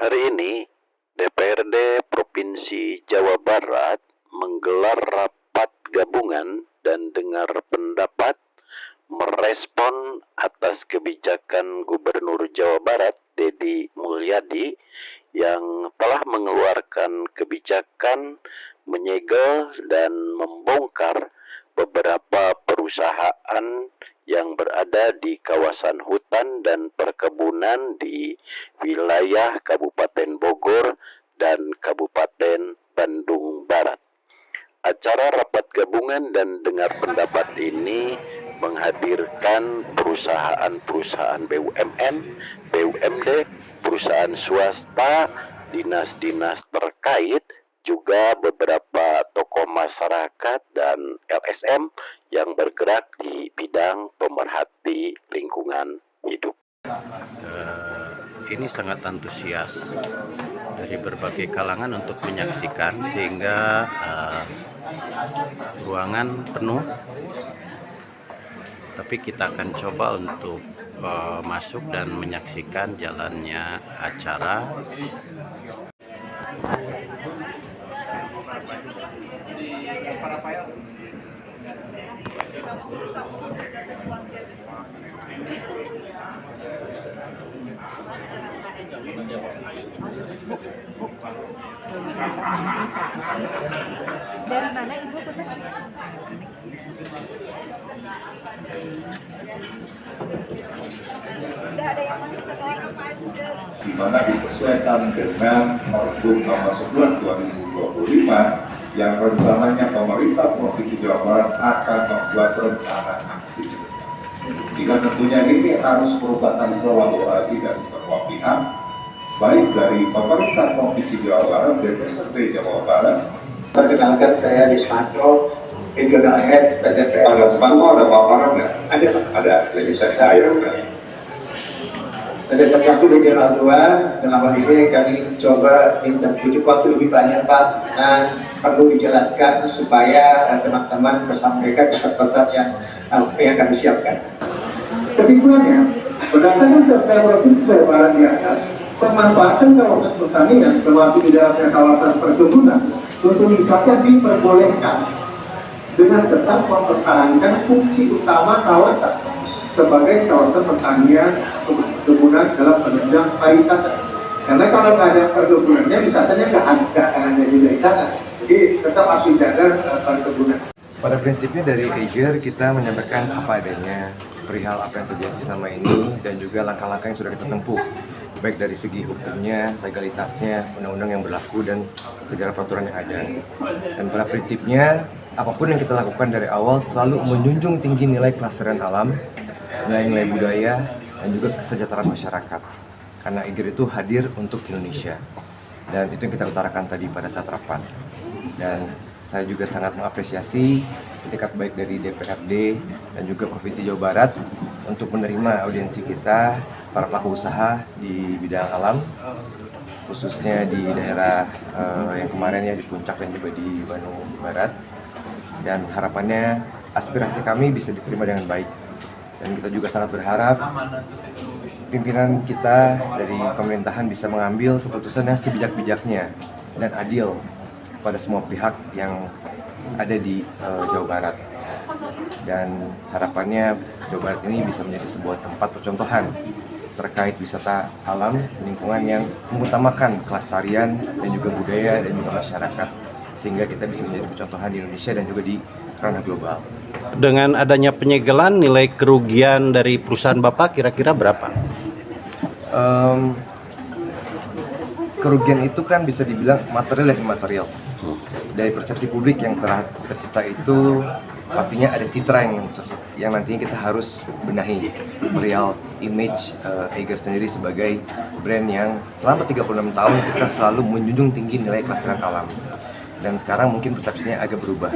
Hari ini, DPRD Provinsi Jawa Barat menggelar rapat gabungan dan dengar pendapat merespon atas kebijakan Gubernur Jawa Barat Deddy Mulyadi yang telah mengeluarkan kebijakan menyegel dan membongkar beberapa perusahaan yang berada di kawasan hutan dan perkebunan di wilayah Kabupaten Bogor dan Kabupaten Bandung Barat. Acara rapat gabungan dan dengar pendapat ini menghadirkan perusahaan-perusahaan BUMN, BUMD, perusahaan swasta, dinas-dinas terkait, juga beberapa tokoh masyarakat dan LSM yang bergerak di bidang pemerhati lingkungan hidup. Ini sangat antusias dari berbagai kalangan untuk menyaksikan, sehingga ruangan penuh. Tapi kita akan coba untuk masuk dan menyaksikan jalannya acara. Dari mana Ibu? Sudah ada yang masuk setelah di mana disesuaikan dengan Pergub nomor 11 2025 yang rencananya pemerintah Provinsi Jawa Barat akan membuat rencana aksi. Jika tentunya ini harus merupakan kolaborasi dari semua pihak, baik dari pemerintah Provinsi Jawa Barat, DPRD Jawa Barat. Perkenalkan, saya Rismanto, Regional Head PTPL. Pada Rismanto ada paparan nggak? Ada. Jadi saya PTPL 1 Regional 2, dalam hal ini kami coba minta sedikit waktu lebih banyak Pak, dan perlu dijelaskan supaya teman-teman bersampaikan pesan-pesan yang kami siapkan. Kesimpulannya, berdasarkan data Provinsi Jawa Barat di atas, pemanfaatan kawasan pertanian termasuk di dalamnya kawasan perkebunan untuk wisata diperbolehkan dengan tetap mempertahankan fungsi utama kawasan sebagai kawasan pertanian atau perkebunan dalam penunjang pariwisata. Karena kalau nggak ada perkebunannya, wisatanya nggak akan ada juga di sana. Jadi tetap harus dijaga perkebunan. Pada prinsipnya dari Eiger kita menyampaikan apa adanya perihal apa yang terjadi selama ini dan juga langkah-langkah yang sudah kita tempuh, baik dari segi hukumnya, legalitasnya, undang-undang yang berlaku dan segala peraturan yang ada. Dan pada prinsipnya apapun yang kita lakukan dari awal selalu menjunjung tinggi nilai kelestarian alam, nilai-nilai budaya, dan juga kesejahteraan masyarakat. Karena Eiger itu hadir untuk Indonesia. Dan itu yang kita utarakan tadi pada saat rapat. Dan saya juga sangat mengapresiasi etikat baik dari DPRD dan juga Provinsi Jawa Barat untuk menerima audiensi kita, para pelaku usaha di bidang alam, khususnya di daerah yang kemarin ya di Puncak dan juga di Bandung Barat. Dan harapannya aspirasi kami bisa diterima dengan baik. Dan kita juga sangat berharap pimpinan kita dari pemerintahan bisa mengambil keputusan yang sebijak-bijaknya dan adil pada semua pihak yang ada di Jawa Barat. Dan harapannya Jawa Barat ini bisa menjadi sebuah tempat percontohan terkait wisata alam lingkungan yang mengutamakan kelestarian dan juga budaya dan juga masyarakat, sehingga kita bisa menjadi percontohan di Indonesia dan juga di ranah global. Dengan adanya penyegelan, nilai kerugian dari perusahaan Bapak kira-kira berapa? Kerugian itu kan bisa dibilang material dan imaterial. Dari persepsi publik yang tercipta itu pastinya ada citra yang nantinya kita harus benahi. Real image Eiger sendiri sebagai brand yang selama 36 tahun kita selalu menjunjung tinggi nilai kelestarian alam. Dan sekarang mungkin persepsinya agak berubah.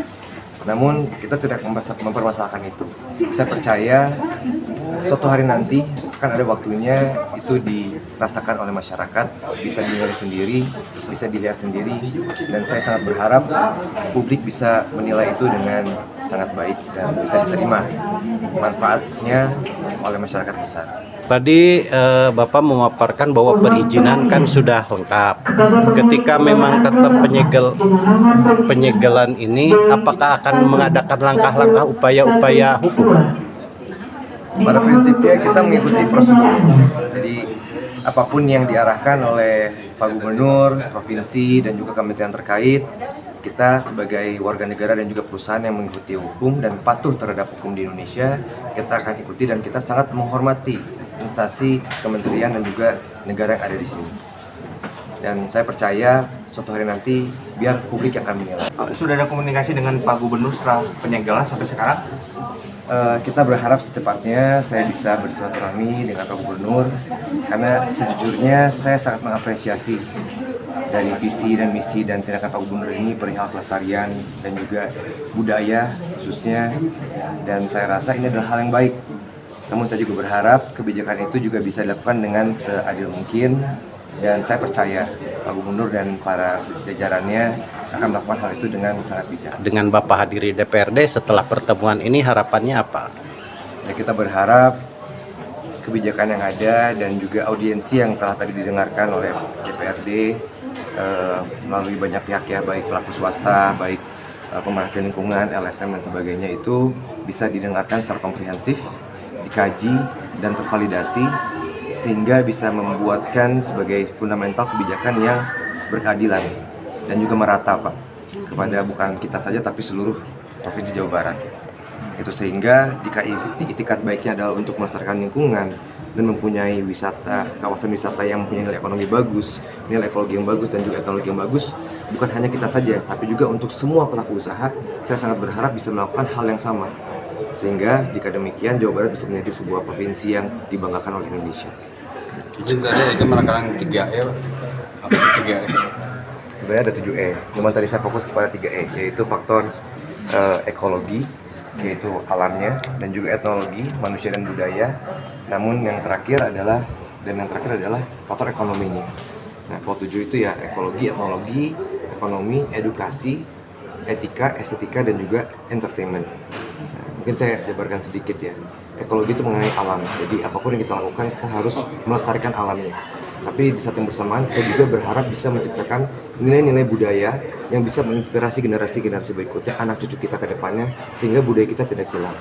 Namun kita tidak mempermasalahkan itu. Saya percaya suatu hari nanti akan ada waktunya itu dirasakan oleh masyarakat, bisa dinilai sendiri, bisa dilihat sendiri, dan saya sangat berharap publik bisa menilai itu dengan sangat baik dan bisa diterima manfaatnya oleh masyarakat besar. Tadi Bapak memaparkan bahwa perizinan kan sudah lengkap. Ketika memang tetap penyegelan ini, apakah akan mengadakan langkah-langkah upaya-upaya hukum? Pada prinsipnya kita mengikuti prosedur. Jadi apapun yang diarahkan oleh Pak Gubernur, provinsi, dan juga kementerian terkait, kita sebagai warga negara dan juga perusahaan yang mengikuti hukum dan patuh terhadap hukum di Indonesia, kita akan ikuti dan kita sangat menghormati instansi kementerian dan juga negara yang ada di sini. Dan saya percaya suatu hari nanti biar publik yang akan menilai. Sudah ada komunikasi dengan Pak Gubernur setelah penyegelan sampai sekarang? Kita berharap secepatnya saya bisa bersilaturahmi dengan Pak Gubernur, karena sejujurnya saya sangat mengapresiasi dari visi dan misi dan tindakan Pak Gubernur ini perihal pelestarian dan juga budaya khususnya, dan saya rasa ini adalah hal yang baik. Namun saya juga berharap kebijakan itu juga bisa dilakukan dengan seadil mungkin, dan saya percaya Pak Gubernur dan para jajarannya akan melakukan hal itu dengan sangat bijak. Dengan Bapak hadiri DPRD setelah pertemuan ini, harapannya apa? Ya, kita berharap kebijakan yang ada dan juga audiensi yang telah tadi didengarkan oleh DPRD melalui banyak pihak ya, baik pelaku swasta, baik pemerhati lingkungan, LSM dan sebagainya, itu bisa didengarkan secara komprehensif, dikaji dan tervalidasi sehingga bisa membuatkan sebagai fundamental kebijakan yang berkeadilan dan juga merata, Pak, kepada bukan kita saja tapi seluruh Provinsi Jawa Barat. Itu sehingga jika itikat baiknya adalah untuk melestarikan lingkungan dan mempunyai kawasan wisata yang mempunyai nilai ekonomi bagus, nilai ekologi yang bagus dan juga teknologi yang bagus, bukan hanya kita saja tapi juga untuk semua pelaku usaha, saya sangat berharap bisa melakukan hal yang sama. Sehingga jika demikian Jawa Barat bisa menjadi sebuah provinsi yang dibanggakan oleh Indonesia. Izin tadi itu menekan 3E, apa 3E? Sebenarnya ada 7E, cuma tadi saya fokus pada 3E, yaitu faktor ekologi, yaitu alamnya, dan juga etnologi, manusia dan budaya. Namun yang terakhir adalah faktor ekonominya. Nah, kalau 7 itu ya ekologi, etnologi, ekonomi, edukasi, etika, estetika, dan juga entertainment. Nah, mungkin saya jabarkan sedikit ya. Ekologi itu mengenai alam, jadi apapun yang kita lakukan kita harus melestarikan alamnya. Tapi di saat yang bersamaan kita juga berharap bisa menciptakan nilai-nilai budaya yang bisa menginspirasi generasi-generasi berikutnya, anak cucu kita ke depannya, sehingga budaya kita tidak hilang.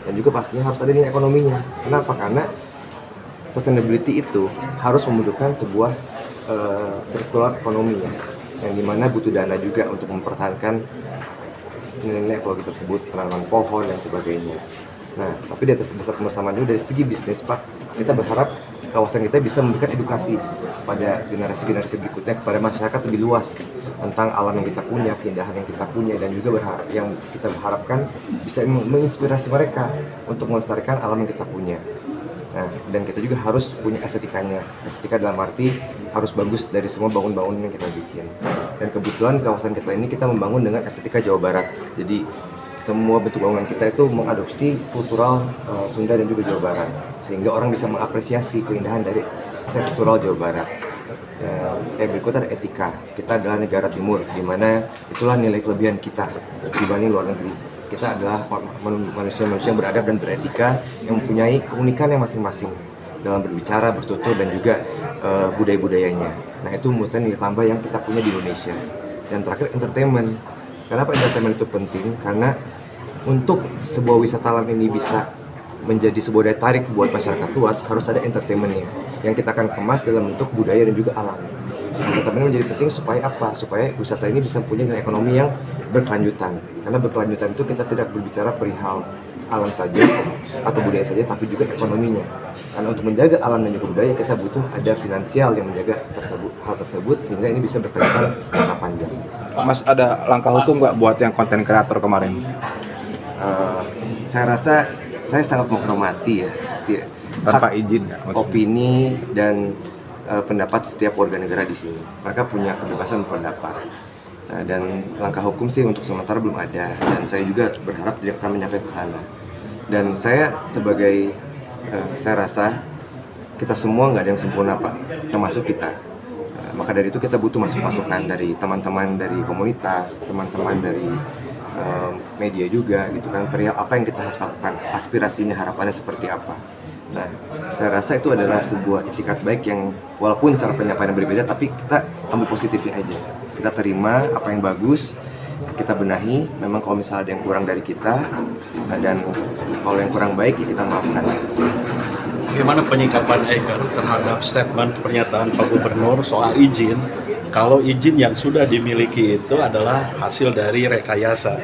Dan juga pastinya harus ada nilai ekonominya. Kenapa? Karena sustainability itu harus membutuhkan sebuah circular ekonomi ya, yang dimana butuh dana juga untuk mempertahankan nilai-nilai ekologi tersebut, penanaman pohon dan sebagainya. Nah, tapi di atas dasar kebersamaan juga dari segi bisnis, Pak, kita berharap kawasan kita bisa memberikan edukasi pada generasi-generasi berikutnya, kepada masyarakat lebih luas tentang alam yang kita punya, keindahan yang kita punya, dan juga yang kita harapkan bisa menginspirasi mereka untuk melestarikan alam yang kita punya. Nah, dan kita juga harus punya estetikanya. Estetika dalam arti harus bagus dari semua bangun-bangunan yang kita bikin. Dan kebetulan kawasan kita ini kita membangun dengan estetika Jawa Barat. Jadi semua bentuk bangunan kita itu mengadopsi kultural Sunda dan juga Jawa Barat, sehingga orang bisa mengapresiasi keindahan dari aset kultural Jawa Barat. Yang berikutnya ada etika. Kita adalah negara timur, di mana itulah nilai kelebihan kita dibanding luar negeri. Kita adalah manusia-manusia yang beradab dan beretika, yang mempunyai keunikannya masing-masing dalam berbicara, bertutur, dan juga budaya-budayanya. Nah, itu menurut saya nilai tambah yang kita punya di Indonesia. Dan terakhir, entertainment. Kenapa entertainment itu penting? Karena untuk sebuah wisata alam ini bisa menjadi sebuah daya tarik buat masyarakat luas, harus ada entertainmentnya yang kita akan kemas dalam bentuk budaya dan juga alam. Entertainment menjadi penting supaya apa? Supaya wisata ini bisa punya nilai ekonomi yang berkelanjutan. Karena berkelanjutan itu kita tidak berbicara perihal alam saja atau budaya saja, tapi juga ekonominya. Karena untuk menjaga alam dan juga budaya kita butuh ada finansial yang menjaga hal tersebut, sehingga ini bisa berkelanjutan jangka panjang. Mas, ada langkah hukum nggak buat yang konten kreator kemarin? Saya rasa saya sangat menghormati ya Tanpa izin ya, opini dan pendapat setiap warga negara di sini. Mereka punya kebebasan berpendapat. Nah, dan langkah hukum sih untuk sementara belum ada, dan saya juga berharap tidak akan menyampaikan ke sana. Dan saya sebagai saya rasa kita semua nggak ada yang sempurna, Pak, termasuk kita. Maka dari itu kita butuh masukan dari teman-teman dari komunitas, teman-teman dari media juga gitu kan, perihal apa yang kita harus lakukan, aspirasinya, harapannya seperti apa. Nah, Saya rasa itu adalah sebuah itikat baik yang walaupun cara penyampaian berbeda, tapi kita ambil positifnya aja. Kita terima apa yang bagus, kita benahi. Memang kalau misalnya ada yang kurang dari kita, dan kalau yang kurang baik ya kita maafkan. Bagaimana penyikapan Eiger terhadap statement pernyataan Pak Gubernur soal izin? Kalau izin yang sudah dimiliki itu adalah hasil dari rekayasa.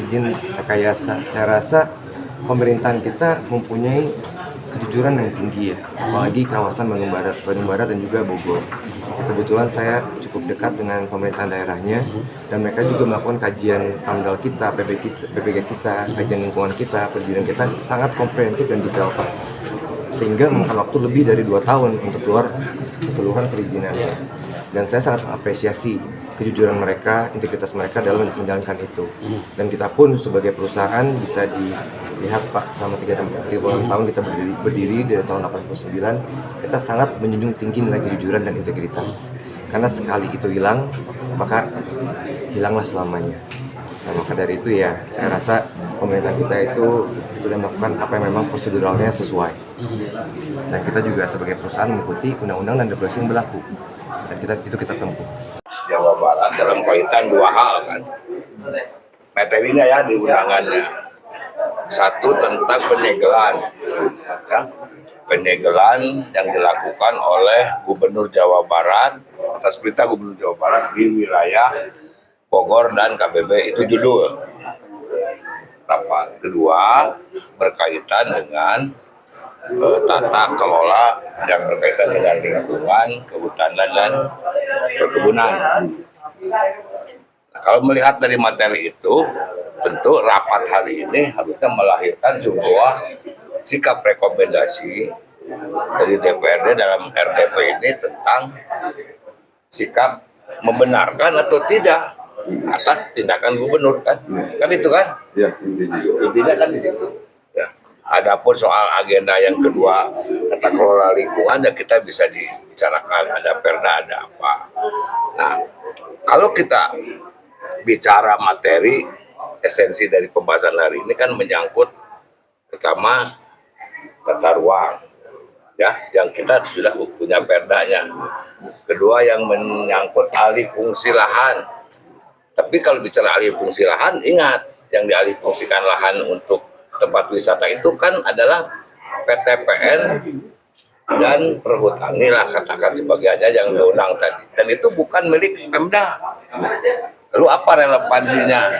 Izin rekayasa, saya rasa pemerintahan kita mempunyai kejujuran yang tinggi ya, apalagi kawasan Bandung Barat dan juga Bogor. Kebetulan saya cukup dekat dengan pemerintahan daerahnya, dan mereka juga melakukan kajian AMDAL kita, PPG kita, kajian lingkungan kita, perizinan kita sangat komprehensif dan detail Pak. Sehingga memakan waktu lebih dari 2 tahun untuk keluar keseluruhan perizinannya. Dan saya sangat mengapresiasi kejujuran mereka, integritas mereka dalam menjalankan itu. Dan kita pun sebagai perusahaan bisa dilihat Pak, selama 36 tahun kita berdiri dari tahun 89, kita sangat menjunjung tinggi nilai kejujuran dan integritas. Karena sekali itu hilang, maka hilanglah selamanya. Nah, maka dari itu ya, saya rasa pemerintah kita itu sudah melakukan apa yang memang proseduralnya sesuai. Dan kita juga sebagai perusahaan mengikuti undang-undang dan regulasi yang berlaku. Dan kita tempuh. Jawa Barat dalam kaitan 2 hal kan. Materinya ya di undangannya. Satu tentang penyegelan. Ya. Penyegelan yang dilakukan oleh Gubernur Jawa Barat atas perintah Gubernur Jawa Barat di wilayah Bogor dan KBB, itu judul rapat. Kedua berkaitan dengan tata kelola yang berkaitan dengan lingkungan, kehutanan dan perkebunan. Nah, kalau melihat dari materi itu, tentu rapat hari ini harusnya melahirkan sebuah sikap rekomendasi dari DPRD dalam RDP ini tentang sikap membenarkan atau tidak atas tindakan gubernur kan, kan itu kan? Ya, intinya kan di situ. Ya. Adapun soal agenda yang kedua, tata kelola lingkungan, ya kita bisa dibicarakan, ada perda, ada apa. Nah, kalau kita bicara materi, esensi dari pembahasan hari ini kan menyangkut pertama tata ruang, ya, yang kita sudah punya perdanya. Kedua yang menyangkut alih fungsi lahan. Tapi kalau bicara alih fungsi lahan, ingat yang dialih fungsikan lahan untuk tempat wisata itu kan adalah PTPN dan perhutani lah, katakan sebagiannya yang diundang tadi. Dan itu bukan milik Pemda. Lalu apa relevansinya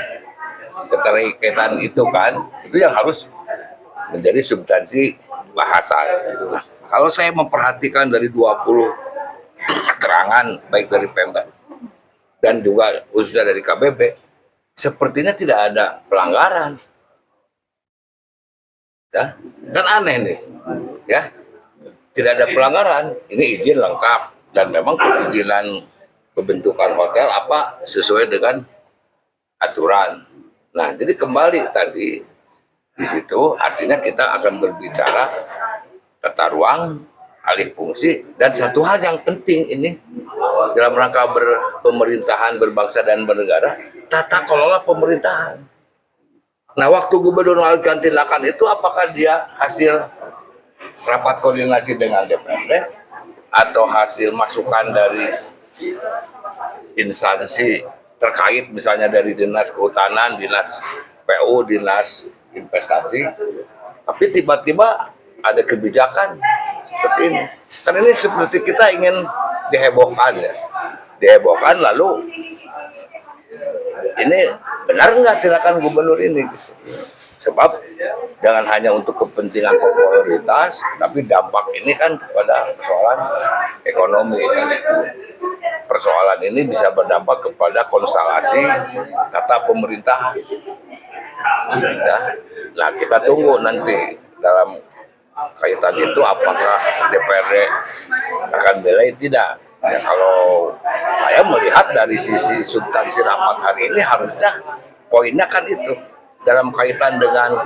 keterkaitan itu kan? Itu yang harus menjadi substansi bahasan. Nah, kalau saya memperhatikan dari 20 keterangan baik dari Pemda dan juga khususnya dari KBB, sepertinya tidak ada pelanggaran. Ya, kan aneh nih, ya, tidak ada pelanggaran. Ini izin lengkap dan memang perizinan pembentukan hotel apa sesuai dengan aturan. Nah, jadi kembali tadi di situ artinya kita akan berbicara tata ruang, alih fungsi, dan satu hal yang penting ini dalam rangka pemerintahan berbangsa dan bernegara, tata kelola pemerintahan. Nah, waktu gubernur melakukan tindakan itu apakah dia hasil rapat koordinasi dengan DPRD atau hasil masukan dari instansi terkait, misalnya dari Dinas Kehutanan, Dinas PU, Dinas Investasi, tapi tiba-tiba ada kebijakan seperti ini. Kan ini seperti kita ingin dihebohkan ya. Dihebohkan lalu ini benar nggak tindakan gubernur ini? Sebab jangan hanya untuk kepentingan popularitas, tapi dampak ini kan kepada persoalan ekonomi. Kan? Persoalan ini bisa berdampak kepada konstelasi tata pemerintahan. Ya. Nah, kita tunggu nanti dalam kaitan itu apakah DPRD akan belai tidak. Ya, kalau saya melihat dari sisi substansi rapat hari ini harusnya poinnya kan itu. Dalam kaitan dengan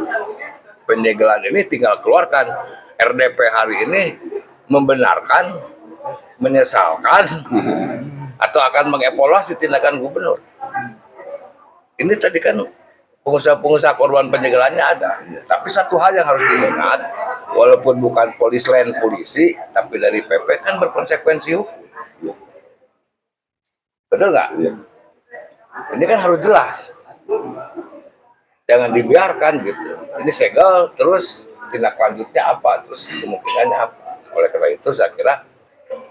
penyegelan ini tinggal keluarkan RDP hari ini membenarkan, menyesalkan, atau akan mengevaluasi tindakan gubernur. Ini tadi kan pengusaha-pengusaha korban penyegelannya ada. Tapi satu hal yang harus diingat, walaupun bukan polisi tapi dari PP kan berkonsekuensi hukum. Betul nggak? Ini kan harus jelas, jangan dibiarkan gitu. Ini segel terus tindak lanjutnya apa, terus kemungkinannya apa. Oleh karena itu saya kira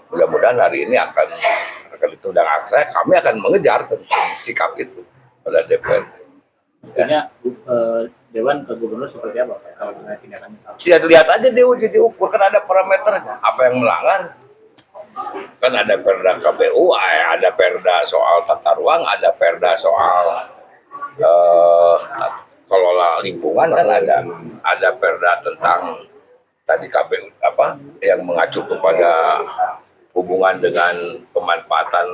mudah-mudahan hari ini akan ditunda aksa, kami akan mengejar tentang sikap itu pada DPR. Maksudnya Dewan ke Gubernur seperti apa Pak, kalau dengan tindakannya salah? Ya lihat aja diuji diukur, kan ada parameternya. Apa yang melanggar? Kan ada perda KPU, ada perda soal tata ruang, ada perda soal kelola lingkungan, kan ada perda tentang tadi KPU apa yang mengacu kepada hubungan dengan pemanfaatan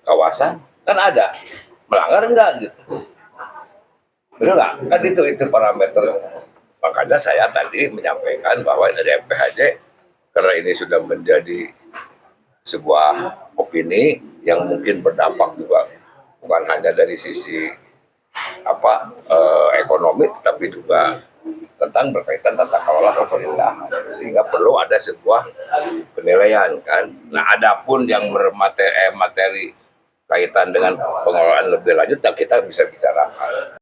kawasan, kan ada. Melanggar enggak gitu? Benar nggak? Kan itu parameter. Makanya saya tadi menyampaikan bahwa dari MPHJ, karena ini sudah menjadi sebuah opini yang mungkin berdampak juga bukan hanya dari sisi ekonomi, tapi juga tentang berkaitan tata kelola pemerintahan, sehingga perlu ada sebuah penilaian kan. Nah, adapun yang bermateri kaitan dengan pengelolaan lebih lanjut, kita bisa bicarakan.